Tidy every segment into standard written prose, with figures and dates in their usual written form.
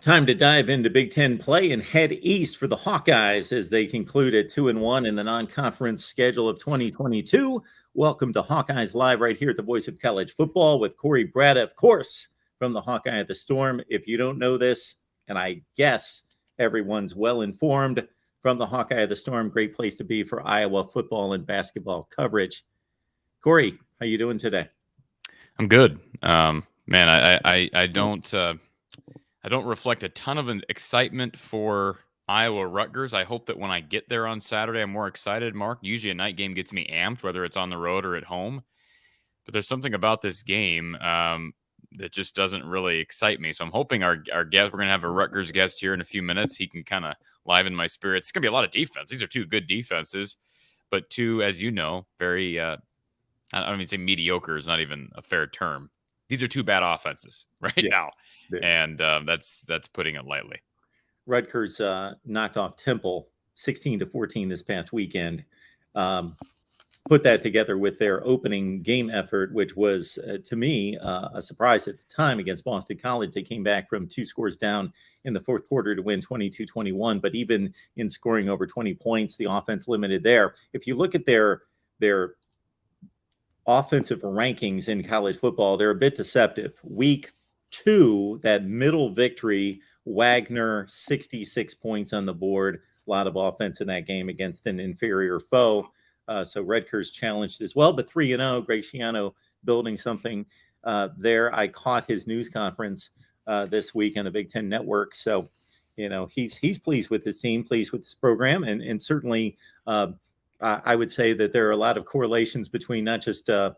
Time to dive into Big Ten play and head east for the Hawkeyes as they conclude at 2-1 in the non-conference schedule of 2022. Welcome to Hawkeyes Live right here at the Voice of College Football with Corey Bratta, of course, from the Hawkeye of the Storm. If you don't know this, and I guess everyone's well informed, from the Hawkeye of the Storm, great place to be for Iowa football and basketball coverage. Corey, how you doing today? I'm good. Man, I don't reflect a ton of excitement for Iowa Rutgers. I hope that when I get there on Saturday, I'm more excited, Mark. Usually a night game gets me amped, whether it's on the road or at home. But there's something about this game that just doesn't really excite me. So I'm hoping our guest, we're going to have a Rutgers guest here in a few minutes. He can kind of liven my spirits. It's going to be a lot of defense. These are two good defenses, but two, as you know, very, I don't even say mediocre is not even a fair term. These are two bad offenses now, and that's putting it lightly. Rutgers knocked off Temple 16-14 this past weekend. Put that together with their opening game effort, which was, to me, a surprise at the time against Boston College. They came back from 2 scores down in the fourth quarter to win 22-21, but even in scoring over 20 points, the offense limited there. If you look at their offensive rankings in college football, they're a bit deceptive. Week 2, that middle victory, Wagner, 66 points on the board, a lot of offense in that game against an inferior foe. So Rutgers challenged as well, but 3-0, Greg Schiano building something there. I caught his news conference this week on the Big Ten Network. So, he's pleased with his team, pleased with this program, and certainly I would say that there are a lot of correlations between not just the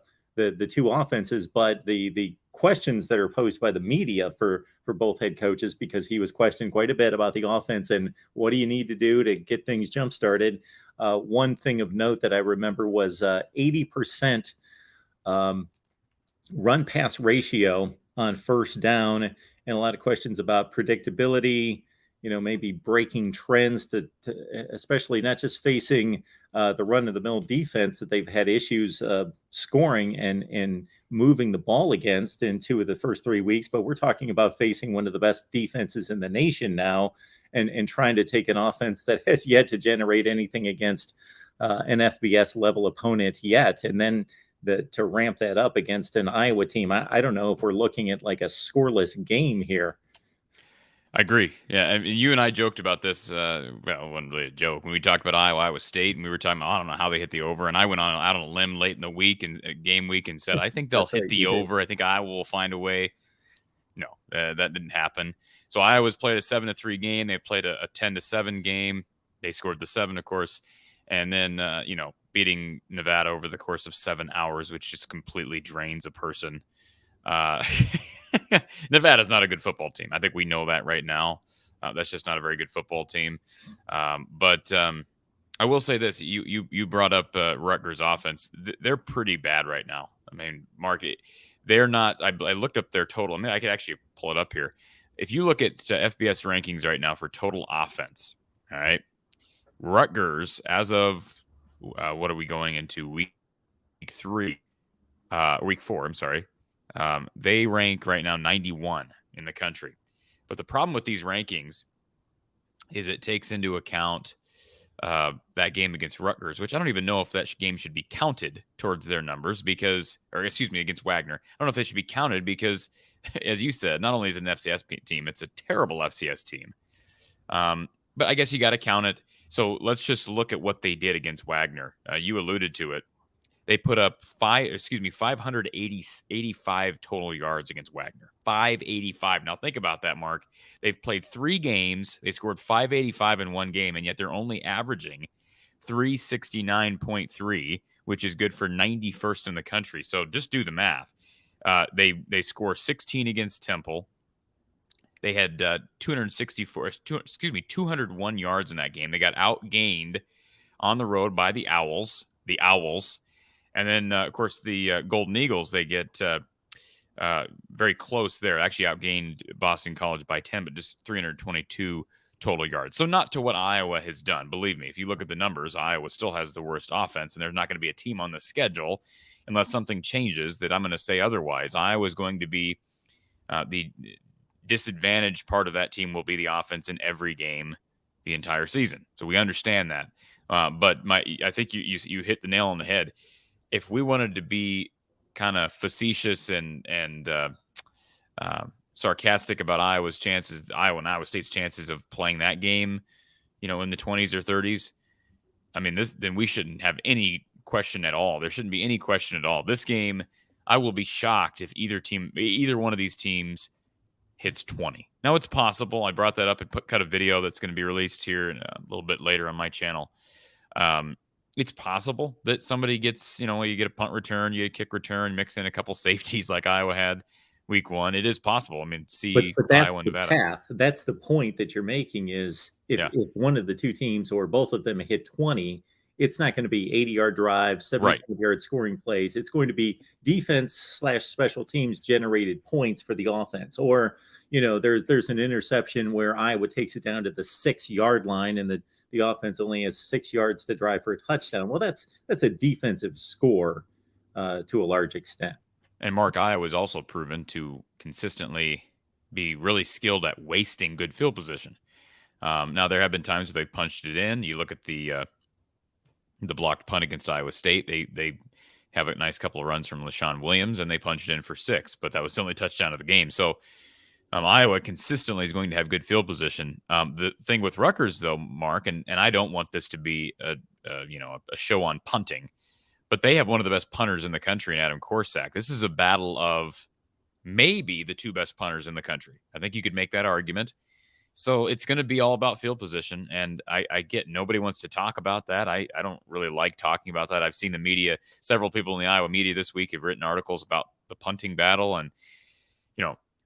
two offenses, but the questions that are posed by the media for both head coaches, because he was questioned quite a bit about the offense and what do you need to do to get things jump started. One thing of note that I remember was 80% run pass ratio on first down, and a lot of questions about predictability, maybe breaking trends to especially not just facing the run-of-the-mill defense that they've had issues scoring and moving the ball against in 2 of the first 3 weeks, but we're talking about facing one of the best defenses in the nation now and trying to take an offense that has yet to generate anything against an FBS level opponent yet. And then to ramp that up against an Iowa team, I don't know if we're looking at like a scoreless game here. I agree. Yeah, I mean, you and I joked about this. Well, it wasn't really a joke when we talked about Iowa State, and we were talking about, I don't know how they hit the over, and I went out on a limb late in the week and game week and said I think they'll hit the over. I think Iowa will find a way. No, that didn't happen. So Iowa's played a 7-3 game. They played a 10-7 game. They scored the 7, of course, and then beating Nevada over the course of 7 hours, which just completely drains a person. Nevada's not a good football team. I think we know that right now. That's just not a very good football team. But I will say this: you brought up Rutgers offense. They're pretty bad right now. I mean, Mark, they're not. I looked up their total. I mean, I could actually pull it up here. If you look at FBS rankings right now for total offense, all right, Rutgers as of what are we going into week 4? I'm sorry. They rank right now 91 in the country. But the problem with these rankings is it takes into account that game against Rutgers, which I don't even know if that game should be counted towards their numbers against Wagner. I don't know if it should be counted because, as you said, not only is it an FCS team, it's a terrible FCS team. But I guess you got to count it. So let's just look at what they did against Wagner. You alluded to it. They put up 585 total yards against Wagner. 585. Now think about that, Mark. They've played 3 games. They scored 585 in 1 game, and yet they're only averaging 369.3, which is good for 91st in the country. So just do the math. They score 16 against Temple. They had 201 yards in that game. They got outgained on the road by the Owls. And then, of course, the Golden Eagles, they get very close there. Actually outgained Boston College by 10, but just 322 total yards. So not to what Iowa has done. Believe me, if you look at the numbers, Iowa still has the worst offense, and there's not going to be a team on the schedule unless something changes that I'm going to say otherwise. Iowa is going to be disadvantaged part of that team will be the offense in every game the entire season. So we understand that. But I think you hit the nail on the head. If we wanted to be kind of facetious and sarcastic about Iowa and Iowa State's chances of playing that game, in the 20s or 30s, I mean, then we shouldn't have any question at all. There shouldn't be any question at all. This game, I will be shocked if either one of these teams hits 20. Now, it's possible. I brought that up and cut a video that's going to be released here a little bit later on my channel. It's possible that somebody gets, you get a punt return, you get a kick return, mix in a couple safeties like Iowa had week 1. It is possible. I mean, but that's Iowa and the Nevada. path. That's the point that you're making is if one of the two teams or both of them hit 20, it's not going to be 80-yard drives, 75-yard scoring plays. It's going to be defense/special teams generated points for the offense. Or, there's an interception where Iowa takes it down to the 6-yard line and the offense only has 6 yards to drive for a touchdown. Well, that's a defensive score to a large extent. And Mark, Iowa has also proven to consistently be really skilled at wasting good field position. Now, there have been times where they've punched it in. You look at the blocked punt against Iowa State. They have a nice couple of runs from LaShawn Williams, and they punched it in for 6, but that was the only touchdown of the game. So Iowa consistently is going to have good field position. The thing with Rutgers, though, Mark, and I don't want this to be a show on punting, but they have one of the best punters in the country in Adam Korsak. This is a battle of maybe the 2 best punters in the country. I think you could make that argument. So it's going to be all about field position, and I get nobody wants to talk about that. I don't really like talking about that. I've seen the media, several people in the Iowa media this week have written articles about the punting battle, and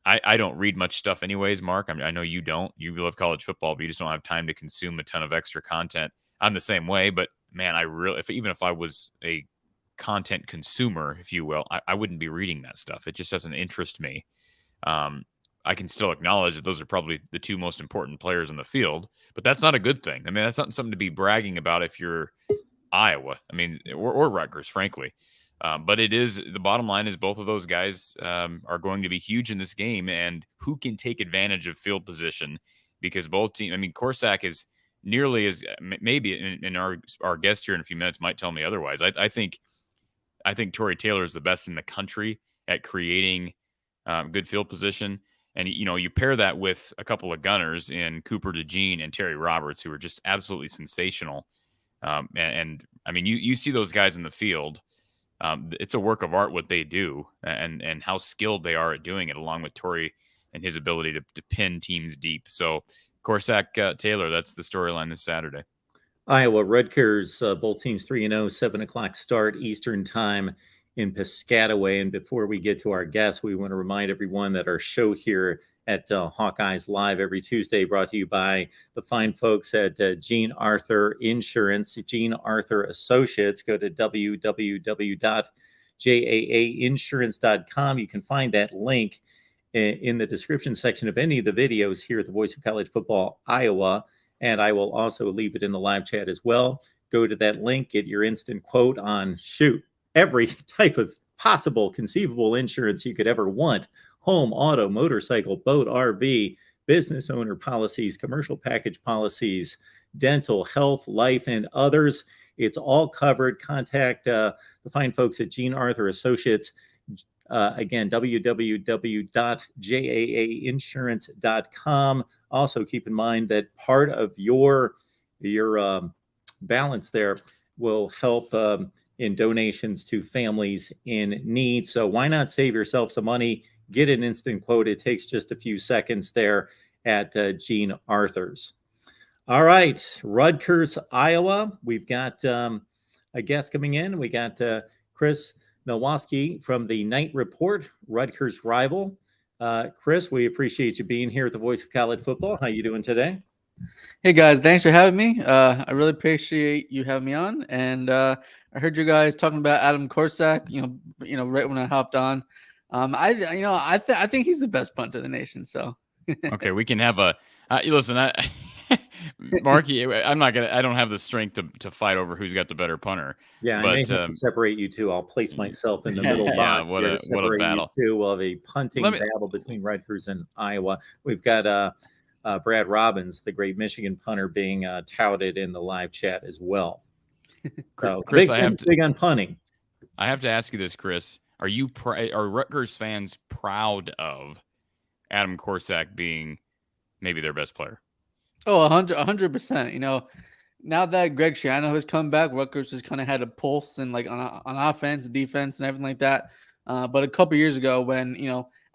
I don't read much stuff anyways, Mark. I know you don't. You love college football, but you just don't have time to consume a ton of extra content. I'm the same way, but man, even if I was a content consumer, if you will, I wouldn't be reading that stuff. It just doesn't interest me. I can still acknowledge that those are probably the 2 most important players in the field, but that's not a good thing. I mean, that's not something to be bragging about if you're Iowa. I mean, or Rutgers, frankly. But the bottom line is both of those guys are going to be huge in this game, and who can take advantage of field position, because both teams, I mean, Korsak is nearly as, maybe, and our guest here in a few minutes might tell me otherwise. I think Tory Taylor is the best in the country at creating good field position. And, you pair that with a couple of gunners in Cooper DeJean and Terry Roberts, who are just absolutely sensational. And I mean, you see those guys in the field. It's a work of art what they do and how skilled they are at doing it, along with Tory and his ability to pin teams deep. So Korsak, Taylor, that's the storyline this Saturday. Iowa, Rutgers, both teams 3-0, 7:00 start Eastern time in Piscataway. And before we get to our guests, we want to remind everyone that our show here at Hawkeyes Live every Tuesday brought to you by the fine folks at Jean Arthur Insurance, Jean Arthur Associates. Go to www.jaainsurance.com. You can find that link in the description section of any of the videos here at the Voice of College Football Iowa, and I will also leave it in the live chat as well. Go to that link, get your instant quote on every type of possible conceivable insurance you could ever want: home, auto, motorcycle, boat, RV, business owner policies, commercial package policies, dental, health, life, and others. It's all covered. Contact the fine folks at Jean Arthur Associates. Again, www.jaainsurance.com. Also, keep in mind that part of your balance there will help in donations to families in need. So why not save yourself some money? Get an instant quote. It takes just a few seconds there at Jean Arthur's. All right, Rutgers, Iowa. We've got a guest coming in. We got Chris Nowosky from the Knight Report, Rutgers rival. Chris, we appreciate you being here at the Voice of College Football. How you doing today? Hey guys, thanks for having me. I really appreciate you having me on. And I heard you guys talking about Adam Korsak. Right when I hopped on. I think he's the best punter in the nation. So okay, we can have a listen. Marky, I don't have the strength to fight over who's got the better punter. Yeah, I may But have to separate you two. I'll place myself in the middle yeah, box what here a to separate you battle. two. We'll have a punting Let me battle between Rutgers and Iowa. We've got Brad Robbins, the great Michigan punter, being touted in the live chat as well. So Chris, big on punting. I have to ask you this, Chris. Are Rutgers fans proud of Adam Korsak being maybe their best player? Oh, 100%. You know, now that Greg Schiano has come back, Rutgers has kind of had a pulse and like on offense, defense, and everything like that. But a couple years ago, when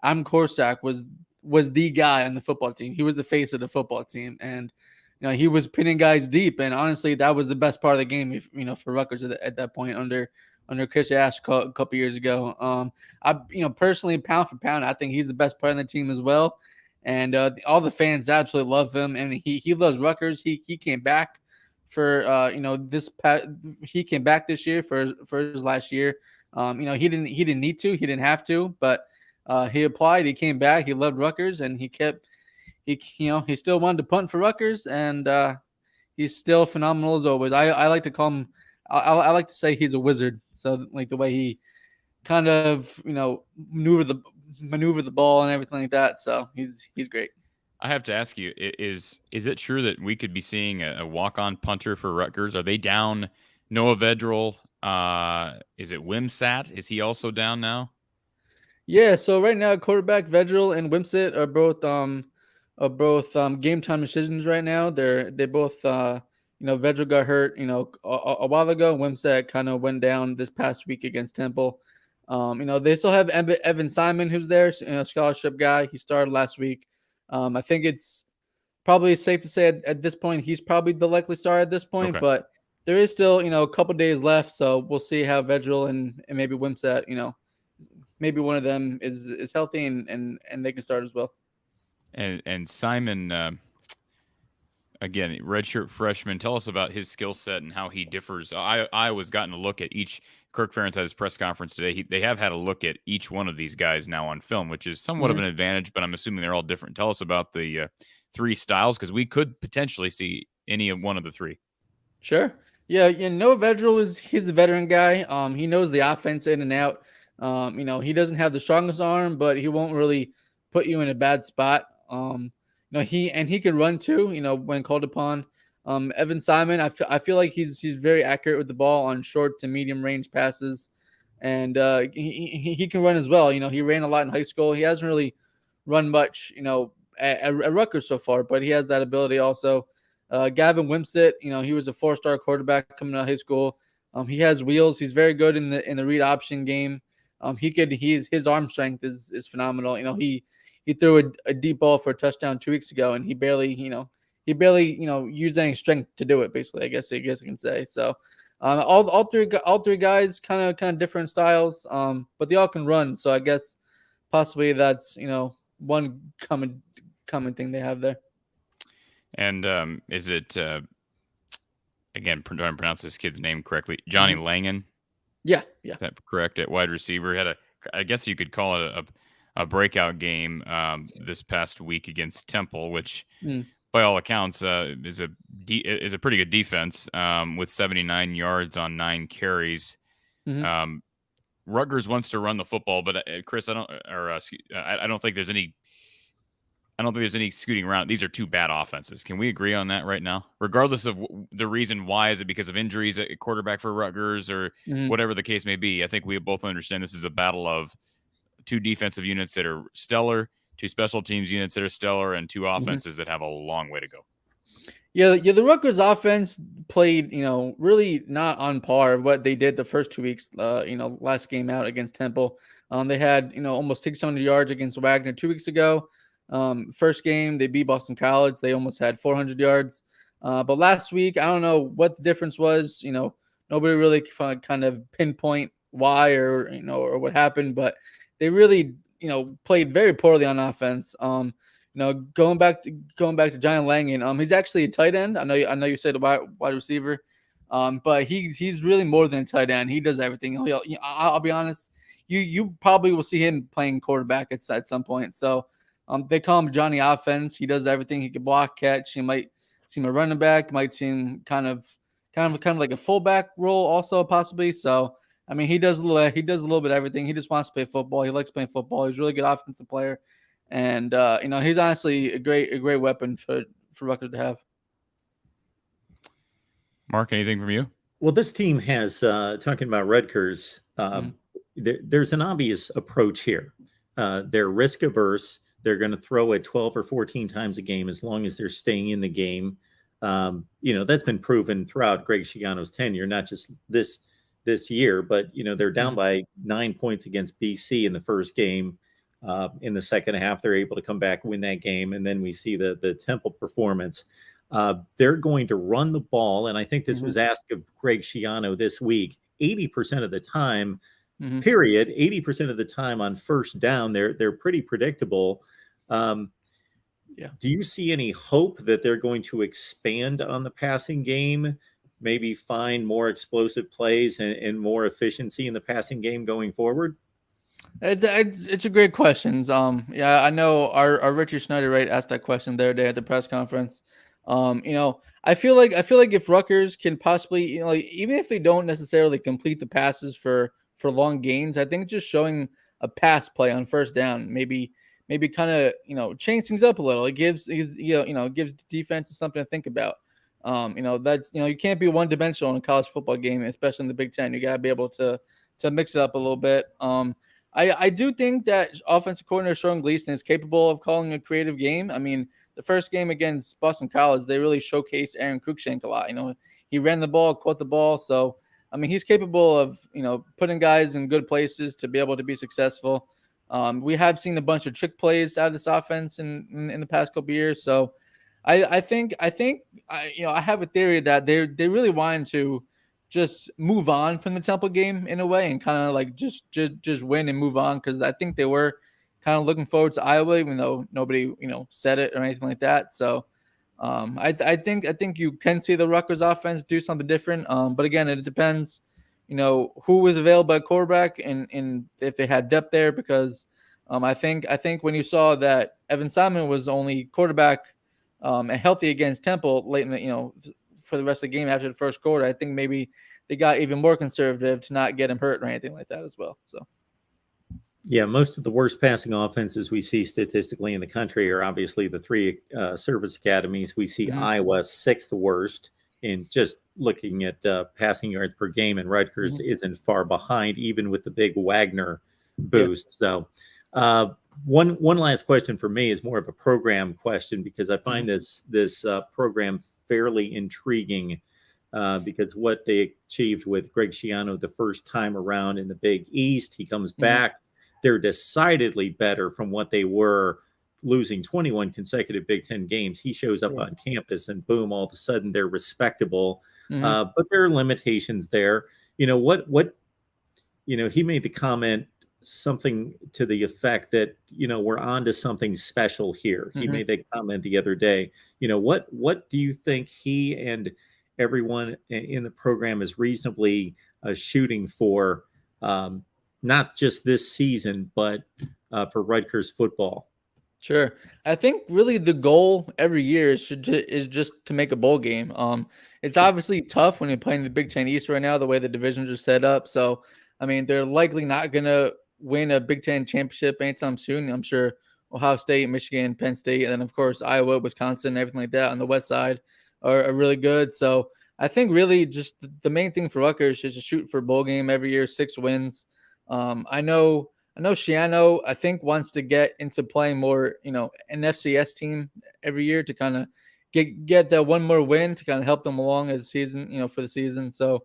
Adam Korsak was the guy on the football team, he was the face of the football team, and he was pinning guys deep. And honestly, that was the best part of the game, for Rutgers at that point under Chris Ash a couple years ago. I personally, pound for pound, I think he's the best player on the team as well. And all the fans absolutely love him, and he loves Rutgers. He came back for he came back this year for his last year. He didn't need to, he didn't have to, but he applied, he came back, he loved Rutgers, and he still wanted to punt for Rutgers, and he's still phenomenal as always. I like to call him, I like to say he's a wizard. So like the way he kind of maneuver the ball and everything like that. So he's great. I have to ask you: is it true that we could be seeing a walk-on punter for Rutgers? Are they down Noah Vedral? Is it Wimsat? Is he also down now? Yeah. So right now, quarterback Vedral and Wimsat are both game time decisions right now. They both Vedral got hurt a while ago. Wimsat kind of went down this past week against Temple. They still have Evan Simon, who's there, scholarship guy. He started last week. I think it's probably safe to say at this point he's probably the likely starter at this point, Okay. but there is still a couple days left, so we'll see how Vedral and maybe Wimsat, maybe one of them is healthy and they can start as well. And Simon, again, redshirt freshman. Tell us about his skill set and how he differs. I was gotten a look at each. Kirk Ferentz had his press conference today. They have had a look at each one of these guys now on film, which is somewhat of an advantage, but I'm assuming they're all different. Tell us about the three styles, because we could potentially see any of one of the three. Sure. Yeah, Noah Vedral he's a veteran guy. He knows the offense in and out. He doesn't have the strongest arm, but he won't really put you in a bad spot. He can run too, when called upon. Evan Simon, I feel like he's very accurate with the ball on short to medium range passes, and he can run as well. He ran a lot in high school. He hasn't really run much, at Rutgers so far, but he has that ability also. Gavin Wimsett, he was a 4-star quarterback coming out of high school. He has wheels. He's very good in the read option game. His arm strength is phenomenal. He threw a deep ball for a touchdown 2 weeks ago, and he barely used any strength to do it. Basically, I guess I can say. So, all three guys kind of different styles, but they all can run. So I guess possibly that's one common thing they have there. And is it again? Do I pronounce this kid's name correctly? Johnny Langan. Yeah. Is that correct at wide receiver? I guess you could call it a breakout game this past week against Temple, which by all accounts is a pretty good defense with 79 yards on 9 carries. Rutgers wants to run the football, but Chris, I don't think there's any scooting around. These are two bad offenses. Can we agree on that right now? Regardless of the reason why, is it because of injuries at quarterback for Rutgers or whatever the case may be? I think we both understand this is a battle of two defensive units that are stellar, two special teams units that are stellar, and two offenses that have a long way to go. Yeah, the Rutgers offense played, really not on par of what they did the first 2 weeks, last game out against Temple. They had, almost 600 yards against Wagner 2 weeks ago. First game, they beat Boston College. They almost had 400 yards. But last week, I don't know what the difference was. Nobody really kind of pinpoint why or what happened, but they really, played very poorly on offense. Going back to Johnny Langan, he's actually a tight end. I know you said a wide receiver, but he's really more than a tight end. He does everything. I'll be honest, you probably will see him playing quarterback at some point. So they call him Johnny Offense. He does everything. He can block, catch. He might see him a running back, might see him kind of like a fullback role also possibly. So I mean, he does a little bit of everything. He just wants to play football. He likes playing football. He's a really good offensive player, and he's honestly a great weapon for Rutgers to have. Mark, anything from you? Well, this team has, talking about Rutgers, there's an obvious approach here. They're risk averse. They're going to throw it 12 or 14 times a game as long as they're staying in the game. That's been proven throughout Greg Schiano's tenure, not just this year, but, they're down by 9 points against BC in the first game. In the second half, they're able to come back, win that game. And then we see the Temple performance. They're going to run the ball. And I think this was asked of Greg Schiano this week, 80% of the time, period, 80% of the time on first down, they're pretty predictable. Do you see any hope that they're going to expand on the passing game, maybe find more explosive plays and more efficiency in the passing game going forward? It's a great question. I know our Richard Schneider right asked that question the other day at the press conference. I feel like if Rutgers can possibly, even if they don't necessarily complete the passes for long gains, I think just showing a pass play on first down, maybe kind of, change things up a little. It gives defenses something to think about. That's, you can't be one dimensional in a college football game, especially in the Big Ten. You got to be able to mix it up a little bit. I do think that offensive coordinator Sean Gleason is capable of calling a creative game. I mean, the first game against Boston College, they really showcased Aaron Cruikshank a lot. He ran the ball, caught the ball. So, I mean, he's capable of, putting guys in good places to be able to be successful. We have seen a bunch of trick plays out of this offense in the past couple of years. So I think I have a theory that they really wanted to just move on from the Temple game in a way and kind of like just win and move on, because I think they were kind of looking forward to Iowa, even though nobody said it or anything like that. So I think you can see the Rutgers offense do something different. But again, it depends, who was available at quarterback and if they had depth there, because I think when you saw that Evan Simon was only quarterback and healthy against Temple late in the for the rest of the game after the first quarter, I think maybe they got even more conservative to not get him hurt or anything like that as well. So. Yeah, most of the worst passing offenses we see statistically in the country are obviously the three service academies. We see Iowa sixth worst in just looking at passing yards per game, and Rutgers isn't far behind, even with the big Wagner boost. So one last question for me is more of a program question, because I find this program fairly intriguing because what they achieved with Greg Schiano the first time around in the Big East, he comes back. They're decidedly better from what they were, losing 21 consecutive Big Ten games. He shows up on campus and boom, all of a sudden they're respectable. But there are limitations there. He made the comment, something to the effect that, we're on to something special here. He made that comment the other day. What do you think he and everyone in the program is reasonably shooting for, not just this season, but for Rutgers football? Sure. I think really the goal every year is just to make a bowl game. It's obviously tough when you're playing the Big Ten East right now, the way the divisions are set up. So, I mean, they're likely not going to win a Big Ten championship anytime soon. I'm sure Ohio State, Michigan, Penn State, and then, of course, Iowa, Wisconsin, everything like that on the west side are really good. So I think really just the main thing for Rutgers is to shoot for a bowl game every year, 6 wins. I know Schiano, I think, wants to get into playing more, an FCS team every year to kind of get that one more win to kind of help them along as season, for the season. So,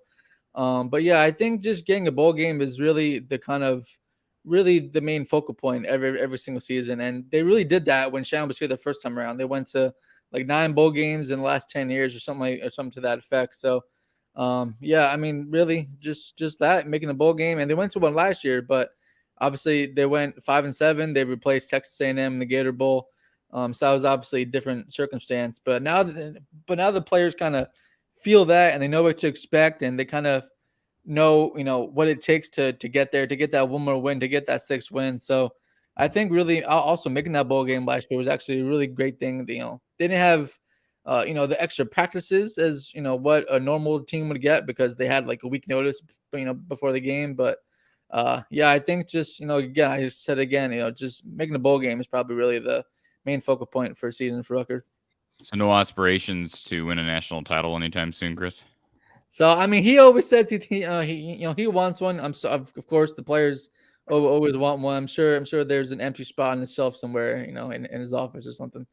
but yeah, I think just getting a bowl game is really the main focal point every single season. And they really did that when Schiano was here the first time around. They went to like 9 bowl games in the last 10 years or something to that effect. So, yeah, I mean, really just that, making a bowl game. And they went to one last year, but obviously they went 5-7. They replaced Texas A&M in the Gator Bowl. So that was obviously a different circumstance. But now the players kind of feel that, and they know what to expect, and they kind of know, what it takes to get there, to get that one more win, to get that 6th win. So I think really also making that bowl game last year was actually a really great thing. They didn't have the extra practices as what a normal team would get because they had like a week notice, before the game. But yeah, I think just again, I said again, just making a bowl game is probably really the main focal point for a season for Rutgers. So no aspirations to win a national title anytime soon, Chris? So I mean, he always says he wants one. Of course the players always want one. I'm sure there's an empty spot on the shelf somewhere, in his office or something.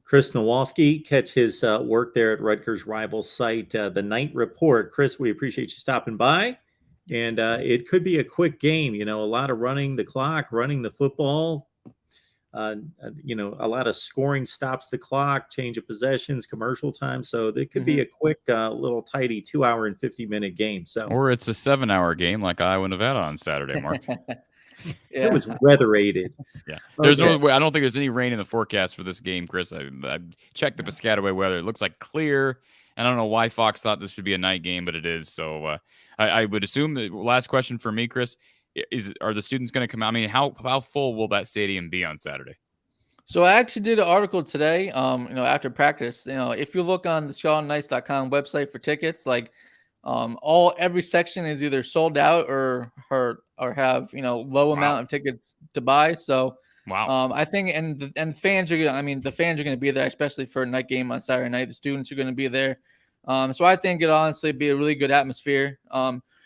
Chris Nowalski, catch his work there at Rutgers' rival site, The Night Report. Chris, we appreciate you stopping by. And it could be a quick game, a lot of running the clock, running the football, a lot of scoring stops the clock, change of possessions, commercial time. So it could be a quick, little tidy 2 hour and 50-minute game. Or it's a 7-hour game like Iowa Nevada on Saturday, Mark. Yeah. It was weather aided. Yeah. There's no way. I don't think there's any rain in the forecast for this game, Chris. I checked the Piscataway weather. It looks like clear. And I don't know why Fox thought this should be a night game, but it is. So I would assume the last question for me, Chris, are the students going to come out? I mean, how full will that stadium be on Saturday? So I actually did an article today, after practice. If you look on the ScarletKnights.com website for tickets, like every section is either sold out or have low amount of tickets to buy. So wow, I think and fans are the fans are going to be there, especially for a night game on Saturday night. The students are going to be there. So I think it honestly be a really good atmosphere.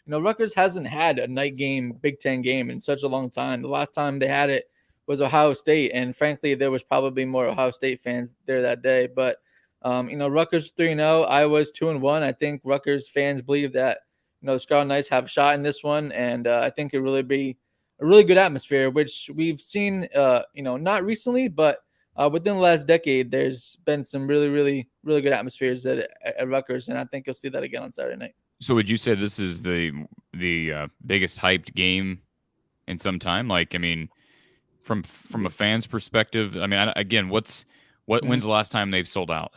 Rutgers hasn't had a night game, Big Ten game in such a long time. The last time they had it was Ohio State, and frankly, there was probably more Ohio State fans there that day. But Rutgers 3-0, Iowa's 2-1. I think Rutgers fans believe that the Scarlet Knights have a shot in this one, and I think it really be a really good atmosphere, which we've seen, not recently, but within the last decade, there's been some really, really, really good atmospheres at Rutgers, and I think you'll see that again on Saturday night. So would you say this is the biggest hyped game in some time? Like, I mean, from a fan's perspective, I mean, again, when's the last time they've sold out?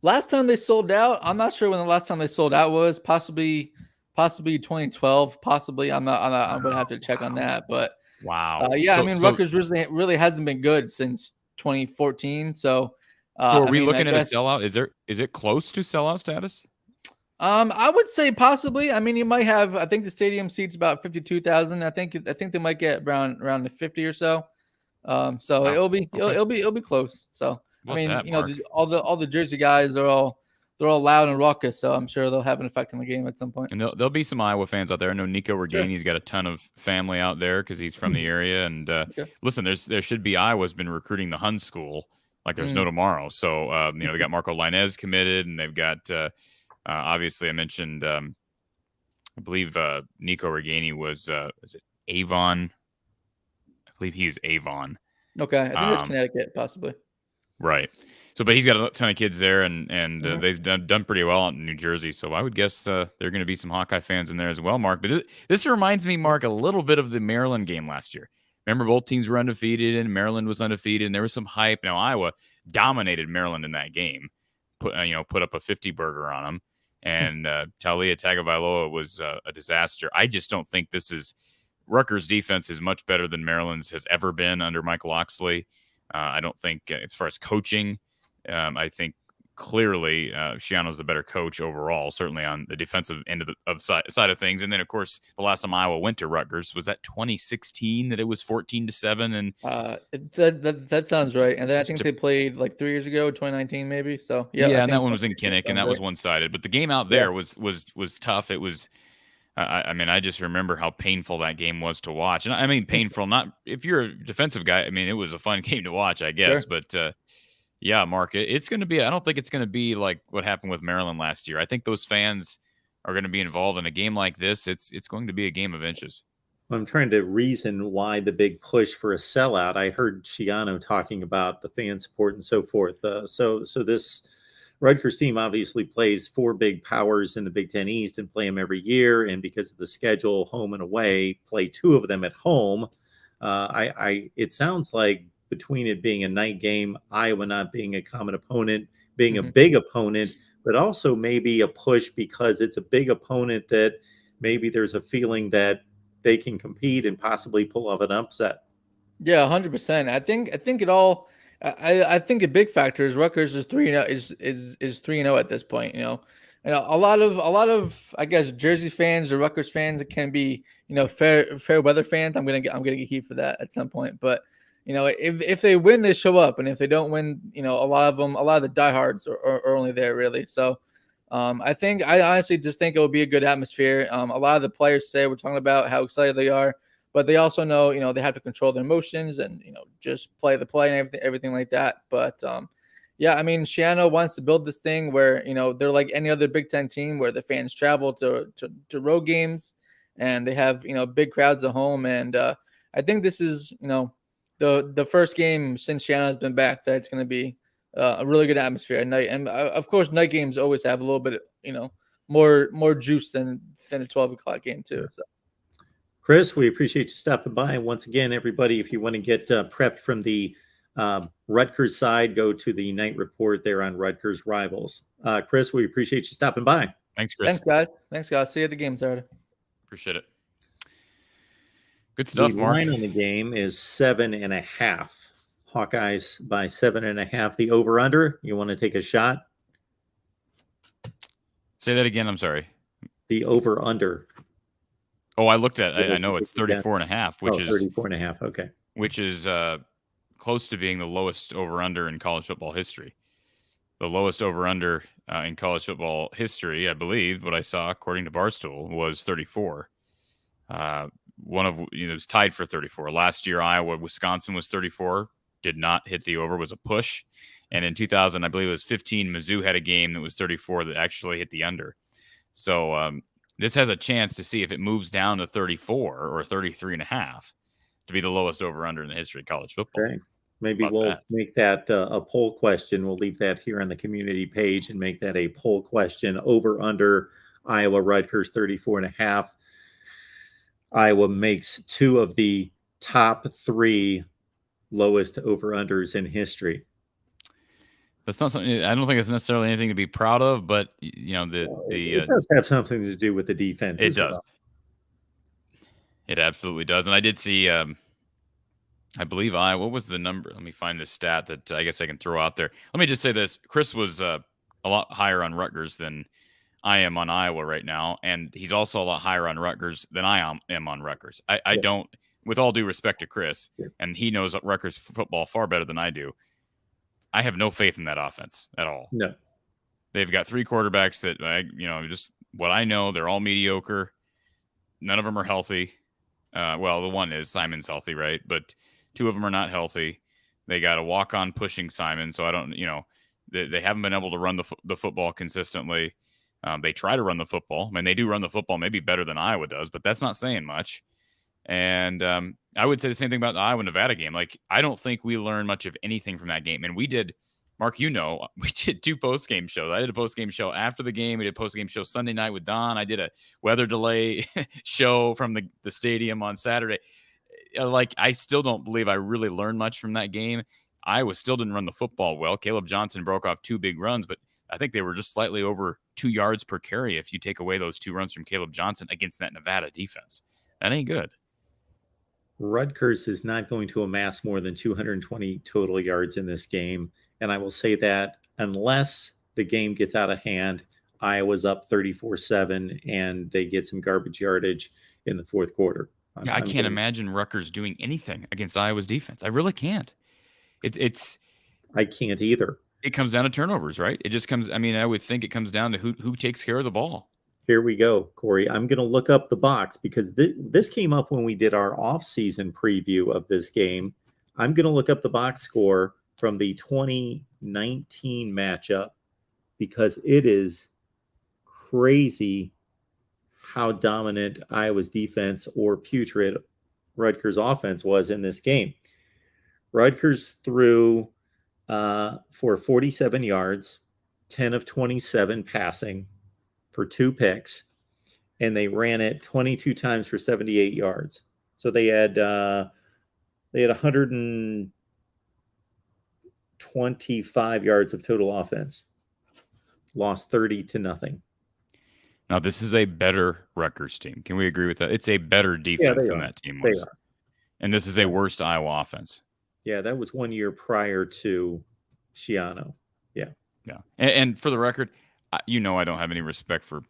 Last time they sold out, I'm not sure when the last time they sold out was. Possibly 2012. Possibly, I'm gonna have to check on that. But wow, yeah, Rutgers really hasn't been good since 2014. So are we looking at a sellout? Is it close to sellout status? I would say possibly. I mean, you might have. I think the stadium seats about 52,000. I think they might get around the 50 or so. So wow. it'll be close. So all the Jersey guys they're all loud and raucous. So I'm sure they'll have an effect on the game at some point. And there'll be some Iowa fans out there. I know Nico Regani's got a ton of family out there because he's from the area. And listen, there should be Iowa's been recruiting the Hun school like there's no tomorrow. So they got Marco Lainez committed, and they've got. Obviously, I mentioned, I believe Nico Regani was it Avon? I believe he is Avon. Okay, I think that's Connecticut, possibly. Right. So, but he's got a ton of kids there, and they've done pretty well out in New Jersey. So I would guess there are going to be some Hawkeye fans in there as well, Mark. But this reminds me, Mark, a little bit of the Maryland game last year. Remember, both teams were undefeated, and Maryland was undefeated, and there was some hype. Now, Iowa dominated Maryland in that game, put up a 50 burger on them. And Talia Tagovailoa was a disaster. I just don't think Rutgers' defense is much better than Maryland's has ever been under Mike Locksley. I don't think, as far as coaching, I think clearly Schiano's the better coach overall, certainly on the defensive end of side of things. And then, of course, the last time Iowa went to Rutgers was that 2016 that it was 14-7. And that sounds right. And then I think they played like 3 years ago, 2019 maybe. So yeah, and that one was in Kinnick, and that was one-sided. But the game out there was tough. It was. I just remember how painful that game was to watch. And I mean, painful, not if you're a defensive guy. I mean, it was a fun game to watch, I guess. Sure. But yeah, Mark, it's going to be. I don't think it's going to be like what happened with Maryland last year. I think those fans are going to be involved in a game like this. It's going to be a game of inches. I'm trying to reason why the big push for a sellout. I heard Schiano talking about the fan support and so forth. So this Rutgers team obviously plays 4 big powers in the Big Ten East and play them every year. And because of the schedule, home and away, play 2 of them at home. It sounds like between it being a night game, Iowa not being a common opponent, being a big opponent, but also maybe a push because it's a big opponent that maybe there's a feeling that they can compete and possibly pull off an upset. Yeah, 100%. I think it all I think a big factor is Rutgers is 3-0 is 3-0 at this point. And a lot of I guess Jersey fans or Rutgers fans can be fair weather fans. I'm gonna get heat for that at some point, but if they win, they show up, and if they don't win, a lot of the diehards are only there really. So I honestly just think it will be a good atmosphere. A lot of the players say we're talking about how excited they are, but they also know, they have to control their emotions and, just play the play and everything like that. But yeah, I mean, Shiano wants to build this thing where, they're like any other Big Ten team where the fans travel to road games and they have, big crowds at home. And I think this is, the first game since Shiano has been back that it's going to be a really good atmosphere at night. And of course, night games always have a little bit, more juice than a 12 o'clock game too. So. Chris, we appreciate you stopping by. And once again, everybody, if you want to get prepped from the Rutgers side, go to the night report there on Rutgers Rivals. Chris, we appreciate you stopping by. Thanks, Chris. Thanks, guys. See you at the game Saturday. Appreciate it. Good stuff, The Mark. line on the game is 7.5. Hawkeyes by 7.5. The over-under, you want to take a shot? Say that again. I'm sorry. The over-under. Oh, I looked at I know it's 34.5, which is 34.5. Okay. Which is close to being the lowest over-under in college football history. The lowest over-under in college football history, I believe, what I saw according to Barstool was 34. It was tied for 34. Last year, Wisconsin was 34. Did not hit the over, was a push. And in 2000, I believe it was 15, Mizzou had a game that was 34 that actually hit the under. So this has a chance to see if it moves down to 34 or 33.5 to be the lowest over-under in the history of college football. Okay. Maybe we'll make that a poll question. We'll leave that here on the community page and make that a poll question. Over-under Iowa Rutgers 34.5. Iowa makes 2 of the top 3 lowest over-unders in history. That's not something. I don't think it's necessarily anything to be proud of, but it does have something to do with the defense. It does. Well. It absolutely does. And I did see. I believe what was the number? Let me find this stat that I guess I can throw out there. Let me just say this: Chris was a lot higher on Rutgers than I am on Iowa right now, and he's also a lot higher on Rutgers than I am on Rutgers. I don't, with all due respect to Chris, and he knows Rutgers football far better than I do. I have no faith in that offense at all. No. They've got 3 quarterbacks that, just what I know, they're all mediocre. None of them are healthy. Well, the one is Simon's healthy, right? But 2 of them are not healthy. They got a walk-on pushing Simon, so I don't, they haven't been able to run the football consistently. They try to run the football. I mean, they do run the football maybe better than Iowa does, but that's not saying much. And I would say the same thing about the Iowa-Nevada game. Like, I don't think we learned much of anything from that game. And we did, Mark, we did 2 post-game shows. I did a post-game show after the game. We did a post-game show Sunday night with Don. I did a weather delay show from the stadium on Saturday. Like, I still don't believe I really learned much from that game. Iowa still didn't run the football well. Caleb Johnson broke off 2 big runs, but I think they were just slightly over 2 yards per carry if you take away those 2 runs from Caleb Johnson against that Nevada defense. That ain't good. Rutgers is not going to amass more than 220 total yards in this game. And I will say that unless the game gets out of hand, Iowa's up 34-7 and they get some garbage yardage in the 4th quarter. I can't imagine Rutgers doing anything against Iowa's defense. I really can't. I can't either. It comes down to turnovers, right? It just comes. I mean, I would think it comes down to who takes care of the ball. Here we go, Corey. I'm going to look up the box because this came up when we did our off-season preview of this game. I'm going to look up the box score from the 2019 matchup because it is crazy how dominant Iowa's defense or putrid Rutgers offense was in this game. Rutgers threw for 47 yards, 10 of 27 passing for 2 picks, and they ran it 22 times for 78 yards. So they had 125 yards of total offense. Lost 30-0. Now, this is a better Rutgers team. Can we agree with that? It's a better defense than that team was. And this is a worse Iowa offense. Yeah, that was 1 year prior to Schiano. Yeah. Yeah. And for the record, I don't have any respect for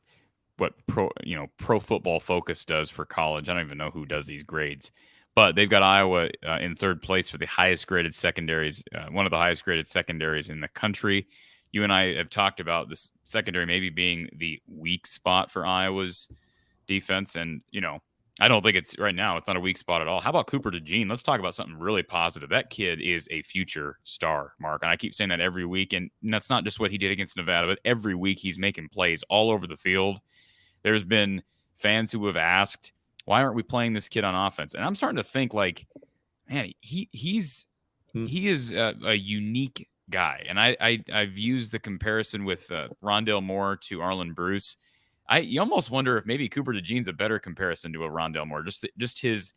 what Pro Football Focus does for college. I don't even know who does these grades, but they've got Iowa in third place for the highest graded secondaries, one of the highest graded secondaries in the country. You and I have talked about this secondary maybe being the weak spot for Iowa's defense, and I don't think it's right now. It's not a weak spot at all. How about Cooper DeJean? Let's talk about something really positive. That kid is a future star, Mark. And I keep saying that every week. And that's not just what he did against Nevada, but every week he's making plays all over the field. There's been fans who have asked, why aren't we playing this kid on offense? And I'm starting to think like, man, he is a unique guy. And I've used the comparison with Rondale Moore to Arlen Bruce. You almost wonder if maybe Cooper DeJean's a better comparison to a Rondale Moore. Just his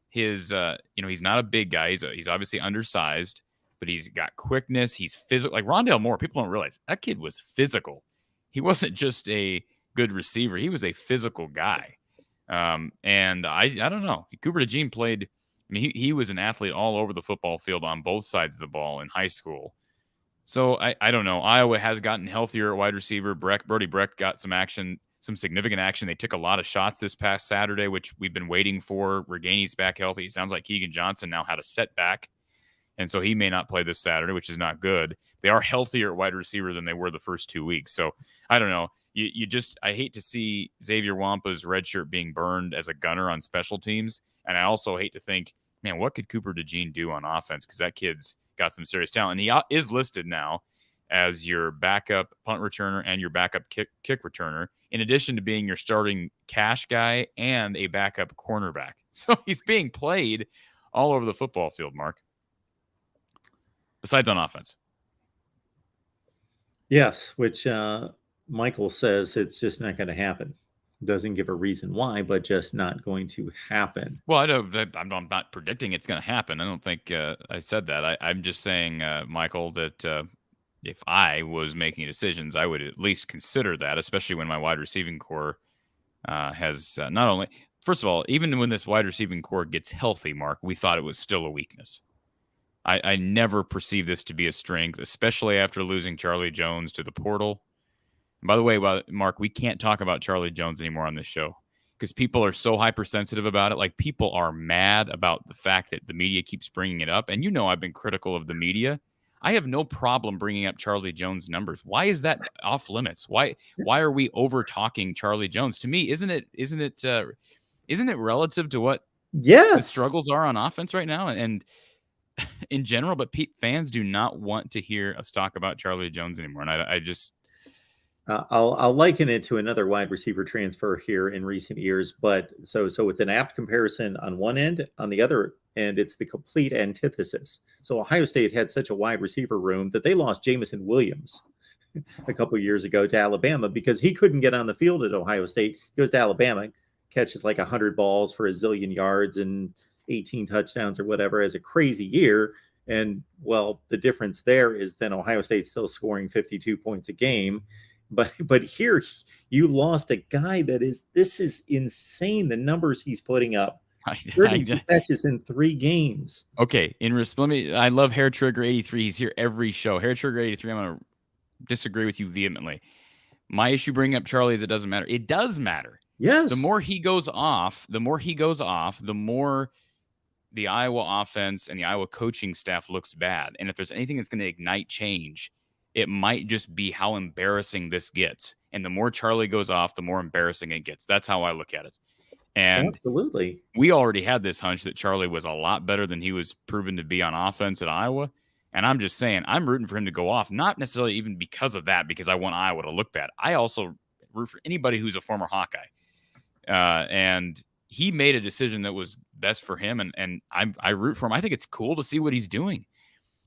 he's not a big guy. He's obviously undersized, but he's got quickness. He's physical. Like Rondale Moore, people don't realize that kid was physical. He wasn't just a good receiver. He was a physical guy. And I don't know. Cooper DeJean played. I mean, he was an athlete all over the football field on both sides of the ball in high school. So I don't know. Iowa has gotten healthier at wide receiver. Brody Brecht got some action. Some significant action. They took a lot of shots this past Saturday, which we've been waiting for. Reganey's back healthy. It sounds like Keegan Johnson now had a setback, and so he may not play this Saturday, which is not good. They are healthier at wide receiver than they were the first 2 weeks. So I don't know. I hate to see Xavier Wampa's red shirt being burned as a gunner on special teams, and I also hate to think, man, what could Cooper DeJean do on offense? Because that kid's got some serious talent, and he is listed now as your backup punt returner and your backup kick returner, in addition to being your starting cash guy and a backup cornerback. So he's being played all over the football field, Mark, besides on offense. Yes, which Michael says it's just not going to happen. Doesn't give a reason why, but just not going to happen. Well, I'm not predicting it's going to happen. I don't think I said that. I'm just saying, Michael, that if I was making decisions, I would at least consider that, especially when my wide receiving core has not only, first of all, even when this wide receiving core gets healthy, Mark, we thought it was still a weakness. I never perceived this to be a strength, especially after losing Charlie Jones to the portal. And by the way, Mark, we can't talk about Charlie Jones anymore on this show because people are so hypersensitive about it. Like, people are mad about the fact that the media keeps bringing it up. And I've been critical of the media. I have no problem bringing up Charlie Jones' numbers. Why is that off limits? Why are we over talking Charlie Jones? To me, isn't it relative to what the struggles are on offense right now and in general? But fans do not want to hear us talk about Charlie Jones anymore, and I just I'll liken it to another wide receiver transfer here in recent years. But so it's an apt comparison on one end. On the other end, it's the complete antithesis. So Ohio State had such a wide receiver room that they lost Jamison Williams a couple of years ago to Alabama because he couldn't get on the field at Ohio State. He goes to Alabama, catches like 100 balls for a zillion yards and 18 touchdowns or whatever, as a crazy year. And well, the difference there is then Ohio State's still scoring 52 points a game. But here you lost a guy this is insane. The numbers he's putting up. 32 catches in 3 games. Okay. I love Hair Trigger 83. He's here every show. Hair Trigger 83. I'm going to disagree with you vehemently. My issue bringing up Charlie is it doesn't matter. It does matter. Yes. The more he goes off, the more the Iowa offense and the Iowa coaching staff looks bad. And if there's anything that's going to ignite change, it might just be how embarrassing this gets. And the more Charlie goes off, the more embarrassing it gets. That's how I look at it. And absolutely, we already had this hunch that Charlie was a lot better than he was proven to be on offense at Iowa. And I'm just saying, I'm rooting for him to go off, not necessarily even because of that, because I want Iowa to look bad. I also root for anybody who's a former Hawkeye. And he made a decision that was best for him. And I root for him. I think it's cool to see what he's doing.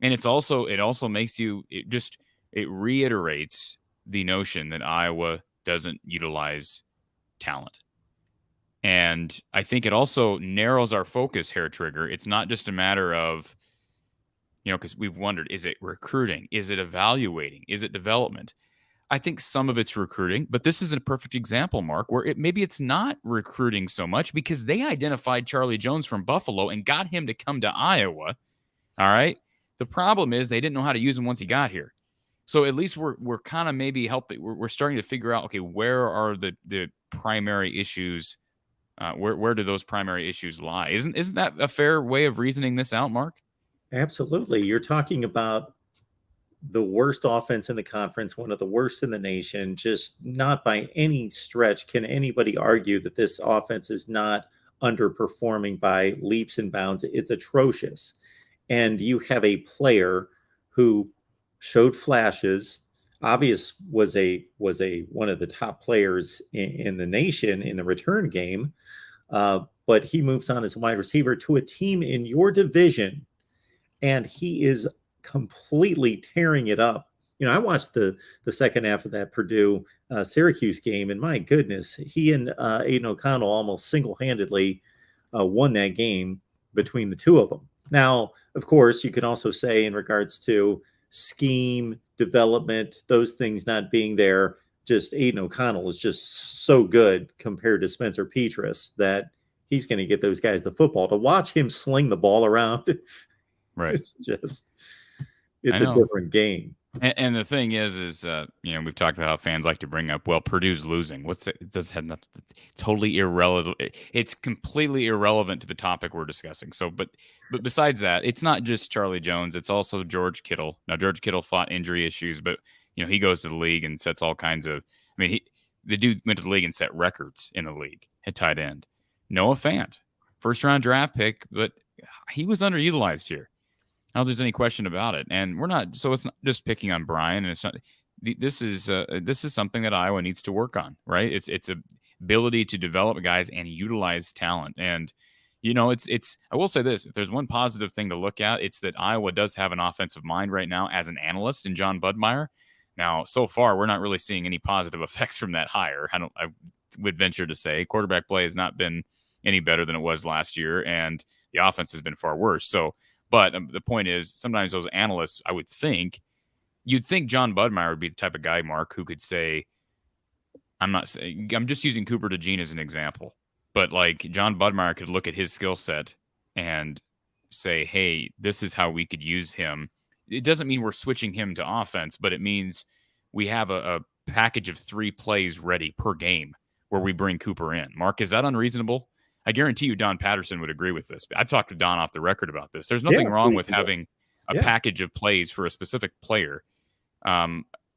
And it also makes you, it reiterates the notion that Iowa doesn't utilize talent. And I think it also narrows our focus, Hair Trigger. It's not just a matter of, because we've wondered, is it recruiting? Is it evaluating? Is it development? I think some of it's recruiting, but this is a perfect example, Mark, where maybe it's not recruiting so much because they identified Charlie Jones from Buffalo and got him to come to Iowa. All right. The problem is they didn't know how to use him once he got here. So at least we're kind of maybe helping. We're starting to figure out, okay, where are the primary issues? Where do those primary issues lie? Isn't that a fair way of reasoning this out, Mark? Absolutely. You're talking about the worst offense in the conference, one of the worst in the nation. Just not by any stretch can anybody argue that this offense is not underperforming by leaps and bounds. It's atrocious. And you have a player who showed flashes. Obvious was one of the top players in the nation in the return game, but he moves on as a wide receiver to a team in your division, and he is completely tearing it up. I watched the second half of that Purdue Syracuse game, and my goodness, he and Aiden O'Connell almost single-handedly won that game between the two of them. Now, of course, you can also say in regards to scheme, development, those things not being there, just Aiden O'Connell is just so good compared to Spencer Petras that he's going to get those guys the football. To watch him sling the ball around, right? It's a different game. And the thing is we've talked about how fans like to bring up, well, Purdue's losing. It does have nothing, totally irrelevant. It's completely irrelevant to the topic we're discussing. So, but besides that, it's not just Charlie Jones. It's also George Kittle. Now, George Kittle fought injury issues, but he goes to the league and sets all kinds of. I mean, the dude went to the league and set records in the league at tight end. Noah Fant, first round draft pick, but he was underutilized here. I don't think there's any question about it. And we're not, so it's not just picking on Brian. And it's not, this is something that Iowa needs to work on, right? It's a ability to develop guys and utilize talent. And, I will say this, if there's one positive thing to look at, it's that Iowa does have an offensive mind right now as an analyst in John Budmeyer. Now, so far, we're not really seeing any positive effects from that hire. I would venture to say quarterback play has not been any better than it was last year. And the offense has been far worse. But the point is, sometimes those analysts, you'd think John Budmeyer would be the type of guy, Mark, who could say, I'm just using Cooper DeJean as an example, but like John Budmeyer could look at his skill set and say, hey, this is how we could use him. It doesn't mean we're switching him to offense, but it means we have a package of 3 plays ready per game where we bring Cooper in. Mark, is that unreasonable? I guarantee you Don Patterson would agree with this. I've talked to Don off the record about this. There's nothing wrong with having a package of plays for a specific player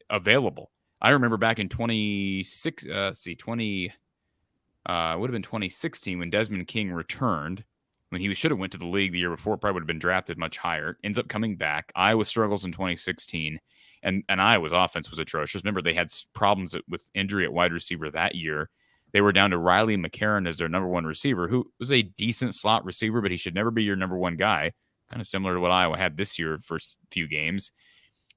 available. I remember back in 2016 when Desmond King returned, when he should have went to the league the year before, probably would have been drafted much higher, ends up coming back. Iowa struggles in 2016, and Iowa's offense was atrocious. Remember, they had problems with injury at wide receiver that year. They were down to Riley McCarron as their number one receiver, who was a decent slot receiver, but he should never be your number one guy, kind of similar to what Iowa had this year first few games.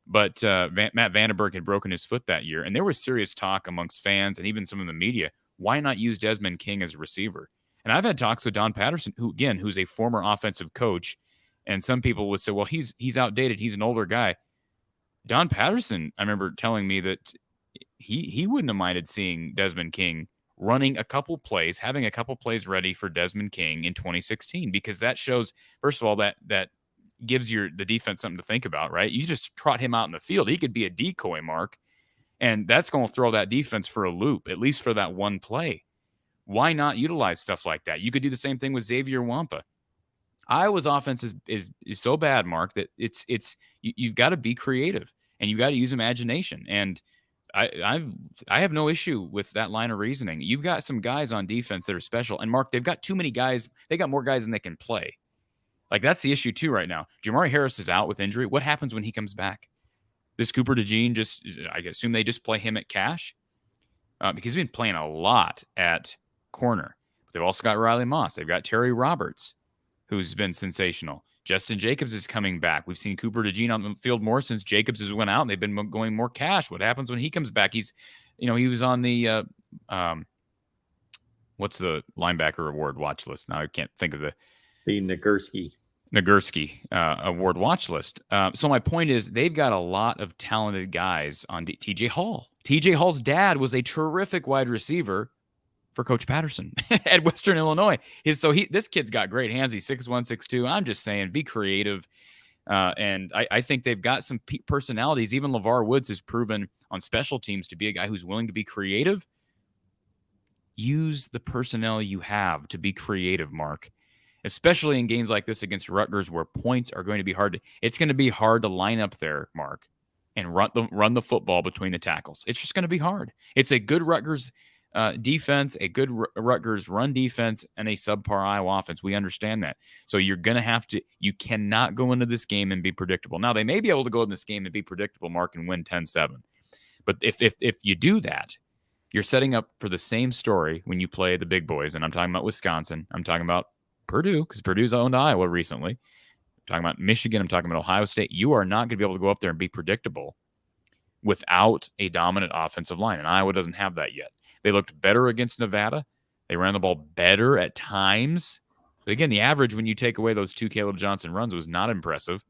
But Matt Vandenberg had broken his foot that year, and there was serious talk amongst fans and even some of the media, why not use Desmond King as a receiver? And I've had talks with Don Patterson, who's a former offensive coach, and some people would say, well, he's outdated. He's an older guy. Don Patterson, I remember telling me that he wouldn't have minded seeing Desmond King running a couple plays, having a couple plays ready for Desmond King in 2016, because that shows, first of all, that gives the defense something to think about, right? You just trot him out in the field. He could be a decoy, Mark, and that's going to throw that defense for a loop, at least for that one play. Why not utilize stuff like that? You could do the same thing with Xavier Wampa. Iowa's offense is so bad, Mark, that you've got to be creative and you've got to use imagination. And I have no issue with that line of reasoning. You've got some guys on defense that are special. And Mark, they've got too many guys. They got more guys than they can play. Like, that's the issue too right now. Jamari Harris is out with injury. What happens when he comes back? This Cooper DeJean, I assume they just play him at cash because he's been playing a lot at corner. But they've also got Riley Moss. They've got Terry Roberts, who's been sensational. Justin Jacobs is coming back. We've seen Cooper DeJean on the field more since Jacobs has went out, and they've been going more cash. What happens when he comes back? He was on the what's the linebacker award watch list? Now I can't think of the Nagurski award watch list. So my point is, they've got a lot of talented guys on TJ Hall. TJ Hall's dad was a terrific wide receiver for Coach Patterson at Western Illinois. This kid's got great hands. He's 6'1", 6'2". I'm just saying, be creative. And I think they've got some personalities. Even LeVar Woods has proven on special teams to be a guy who's willing to be creative. Use the personnel you have to be creative, Mark, especially in games like this against Rutgers where points are going to be hard. It's going to be hard to line up there, Mark, and run the football between the tackles. It's just going to be hard. It's a good Rutgers defense, a good Rutgers run defense, and a subpar Iowa offense. We understand that. So you're going to have to, you cannot go into this game and be predictable. Now, they may be able to go in this game and be predictable, Mark, and win 10-7. But if you do that, you're setting up for the same story when you play the big boys. And I'm talking about Wisconsin. I'm talking about Purdue, because Purdue's owned Iowa recently. I'm talking about Michigan. I'm talking about Ohio State. You are not going to be able to go up there and be predictable without a dominant offensive line. And Iowa doesn't have that yet. They looked better against Nevada. They ran the ball better at times. But again, the average when you take away those 2 Caleb Johnson runs was not impressive.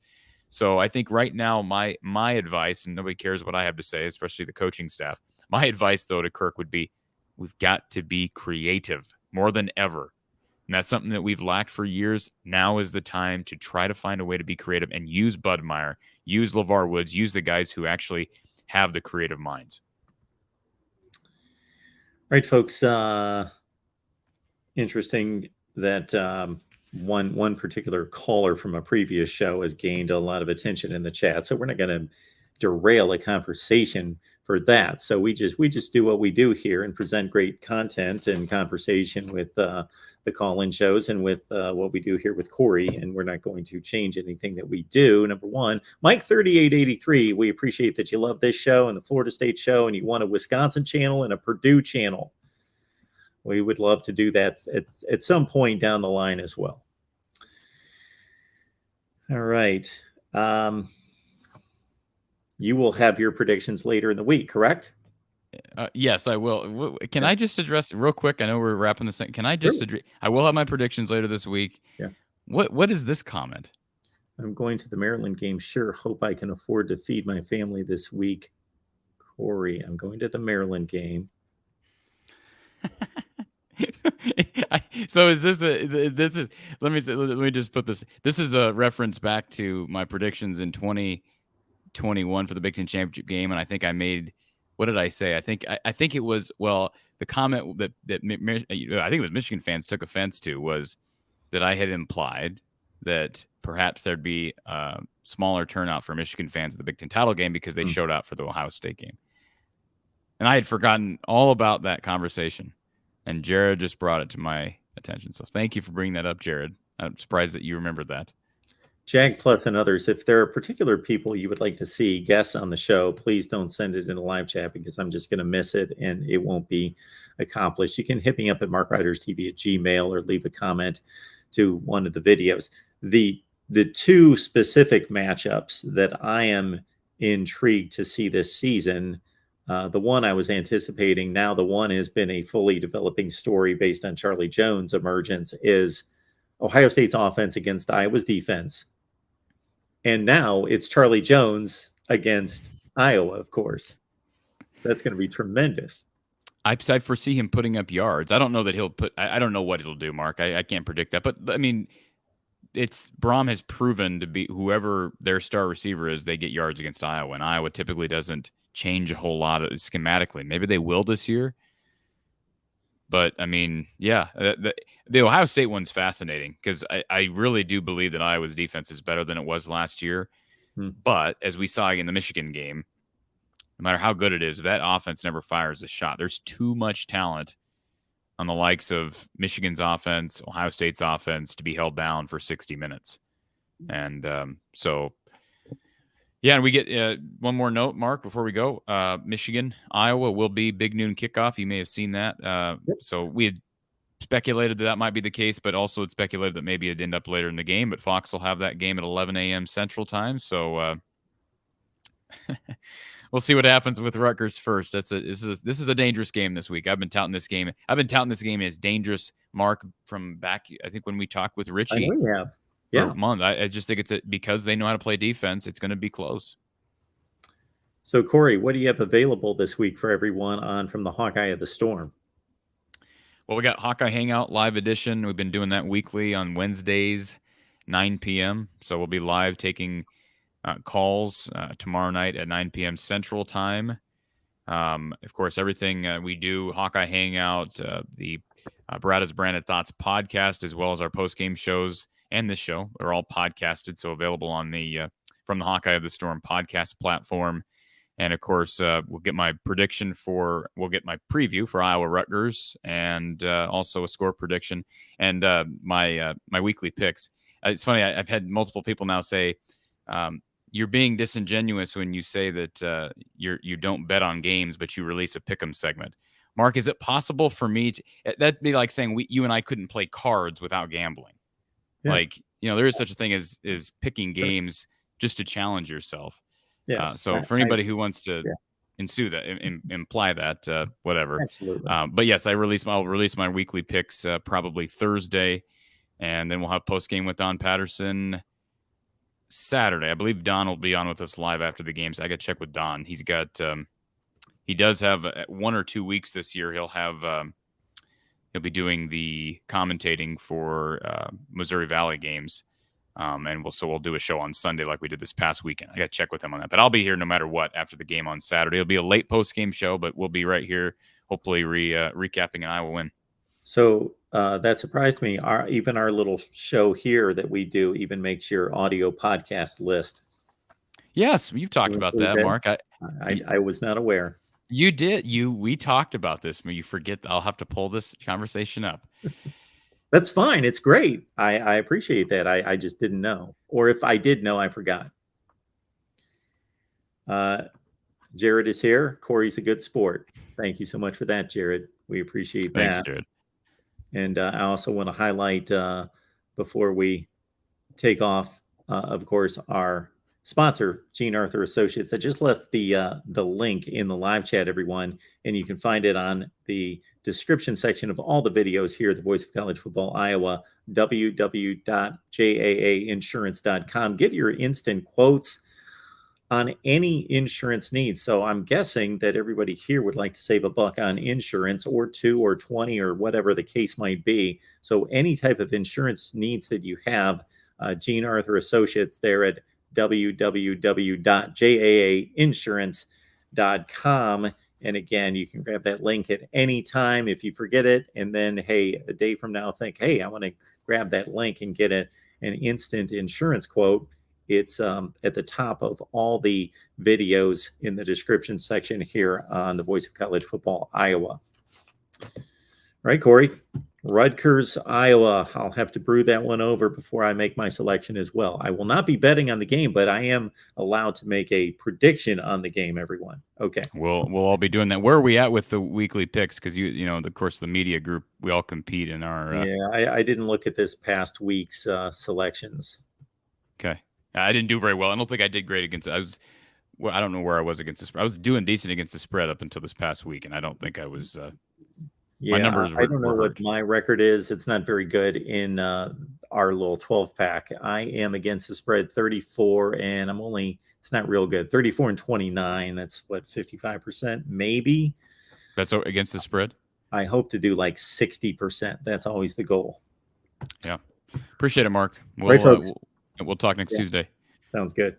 So I think right now my advice, and nobody cares what I have to say, especially the coaching staff, my advice, though, to Kirk would be we've got to be creative more than ever. And that's something that we've lacked for years. Now is the time to try to find a way to be creative and use Bud Meyer, use LeVar Woods, use the guys who actually have the creative minds. All right, folks. Interesting that one particular caller from a previous show has gained a lot of attention in the chat. So we're not going to derail a conversation for that. So we just do what we do here and present great content and conversation with the call-in shows and with what we do here with Corey. And we're not going to change anything that we do. Number one, Mike 3883, we appreciate that you love this show and the Florida State show, and you want a Wisconsin channel and a Purdue channel. We would love to do that at some point down the line as well. All right. You will have your predictions later in the week, correct? Yes, I will. Can I just address real quick? I know we're wrapping this thing. Can I just address? I will have my predictions later this week. Yeah. What is this comment? I'm going to the Maryland game. Sure. Hope I can afford to feed my family this week. Corey, I'm going to the Maryland game. So is this let me just put this is a reference back to my predictions in 2021 for the Big Ten championship game, and I think I made, what did I say? I think it was, well, the comment that I think it was Michigan fans took offense to was that I had implied that perhaps there'd be a smaller turnout for Michigan fans at the Big Ten title game because they showed out for the Ohio State game, and I had forgotten all about that conversation. And Jared just brought it to my attention. So thank you for bringing that up, Jared. I'm surprised that you remembered that. Jag Plus and others, if there are particular people you would like to see guests on the show, please don't send it in the live chat because I'm just going to miss it and it won't be accomplished. You can hit me up at MarkRogersTV at Gmail or leave a comment to one of the videos. The two specific matchups that I am intrigued to see this season, the one I was anticipating, now the one has been a fully developing story based on Charlie Jones' emergence, is Ohio State's offense against Iowa's defense. And now it's Charlie Jones against Iowa, of course. That's going to be tremendous. I foresee him putting up yards. I don't know that he'll put – I don't know what he'll do, Mark. I can't predict that. But, I mean, Braum has proven to be whoever their star receiver is, they get yards against Iowa. And Iowa typically doesn't change a whole lot schematically. Maybe they will this year. But, I mean, yeah, the Ohio State one's fascinating because I really do believe that Iowa's defense is better than it was last year. But as we saw in the Michigan game, no matter how good it is, if that offense never fires a shot, there's too much talent on the likes of Michigan's offense, Ohio State's offense to be held down for 60 minutes. And so, yeah, and we get one more note, Mark, before we go. Michigan, Iowa will be big noon kickoff. You may have seen that. So we had speculated that might be the case, but also it's speculated that maybe it'd end up later in the game. But Fox will have that game at 11 a.m. Central Time. So we'll see what happens with Rutgers first. This is a dangerous game this week. I've been touting this game as dangerous, Mark, from back, I think, when we talked with Richie. I know you have. Yeah. Month. I just think because they know how to play defense, it's going to be close. So, Corey, what do you have available this week for everyone on From the Hawkeye of the Storm? Well, we got Hawkeye Hangout Live Edition. We've been doing that weekly on Wednesdays. 9 p.m. So we'll be live taking calls tomorrow night at 9 p.m. Central Time. Of course, everything we do, Hawkeye Hangout, the Barada's Branded Thoughts podcast, as well as our post-game shows and this show are all podcasted, so available on the from the Hawkeye of the Storm podcast platform. And of course, we'll get my preview for Iowa Rutgers, and also a score prediction, and my weekly picks. It's funny, I've had multiple people now say, you're being disingenuous when you say that you don't bet on games, but you release a pick'em segment. Mark, is it possible for me to? That'd be like saying you and I couldn't play cards without gambling. Yeah. Like, there is such a thing as picking games just to challenge yourself. Yes. So for anybody who wants to imply that, whatever. Absolutely. But yes, I'll release my weekly picks probably Thursday, and then we'll have post game with Don Patterson Saturday. I believe Don will be on with us live after the games. I got to check with Don. He's got he does have 1 or 2 weeks this year. He'll be doing the commentating for Missouri Valley games. And we'll do a show on Sunday like we did this past weekend. I got to check with him on that, but I'll be here no matter what after the game on Saturday. It'll be a late post game show, but we'll be right here, hopefully recapping an Iowa win. So that surprised me. Even our little show here that we do even makes your audio podcast list. Yes, you've talked about that, Mark. I was not aware. You did. We talked about this. You forget. I'll have to pull this conversation up. That's fine. It's great. I appreciate that. I just didn't know. Or if I did know, I forgot. Jared is here. Corey's a good sport. Thank you so much for that, Jared. We appreciate that. Thanks, Jared. And I also want to highlight, before we take off, of course, our sponsor, Gene Arthur Associates. I just left the link in the live chat, everyone, and you can find it on the description section of all the videos here at the Voice of College Football Iowa, www.jaainsurance.com. Get your instant quotes on any insurance needs. So I'm guessing that everybody here would like to save a buck on insurance, or 2 or 20 or whatever the case might be. So any type of insurance needs that you have, Gene Arthur Associates there at www.jaainsurance.com. And again, you can grab that link at any time if you forget it. And then, hey, a day from now, think, hey, I want to grab that link and get an instant insurance quote. It's at the top of all the videos in the description section here on the Voice of College Football Iowa. All right, Corey. Rutgers, Iowa. I'll have to brew that one over before I make my selection as well. I will not be betting on the game, but I am allowed to make a prediction on the game, everyone. Okay. We'll all be doing that. Where are we at with the weekly picks? Because of course, the media group, we all compete in our. I didn't look at this past week's selections. Okay. I didn't do very well. I don't think I did great against. I don't know where I was against the spread. I was doing decent against the spread up until this past week, and I don't think I was. My numbers I don't know what my record is. It's not very good in our little 12-pack. I am against the spread 34, and it's not real good. 34 and 29. That's what, 55%, maybe. That's against the spread? I hope to do like 60%. That's always the goal. Yeah. Appreciate it, Mark. Right, folks. We'll talk next Tuesday. Sounds good.